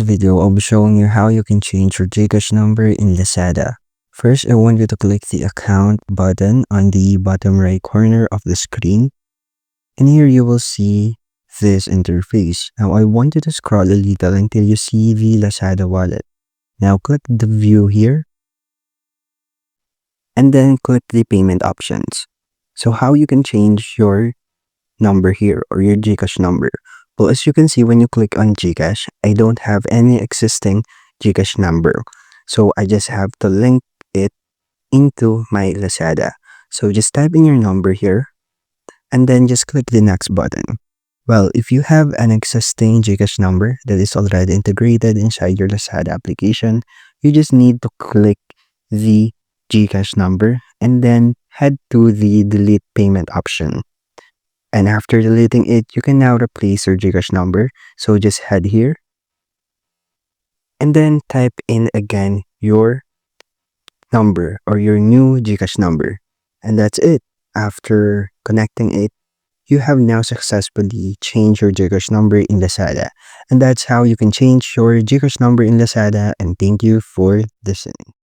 video, I'll be showing you how you can change your Gcash number in Lazada. First, I want you to click the account button on the bottom right corner of the screen. And here you will see this interface. Now, I want you to scroll a little until you see the Lazada wallet. Now, click the view here. And then click the payment options. So how you can change your number here or your Gcash number. Well, as you can see, when you click on Gcash, I don't have any existing Gcash number. So I just have to link it into my Lazada. So just type in your number here and then just click the next button. Well, if you have an existing Gcash number that is already integrated inside your Lazada application, you just need to click the Gcash number and then head to the delete payment option. And after deleting it, you can now replace your Gcash number. So just head here and then type in again your number or your new Gcash number. And that's it. After connecting it, you have now successfully changed your Gcash number in Lazada. And that's how you can change your Gcash number in Lazada. And thank you for listening.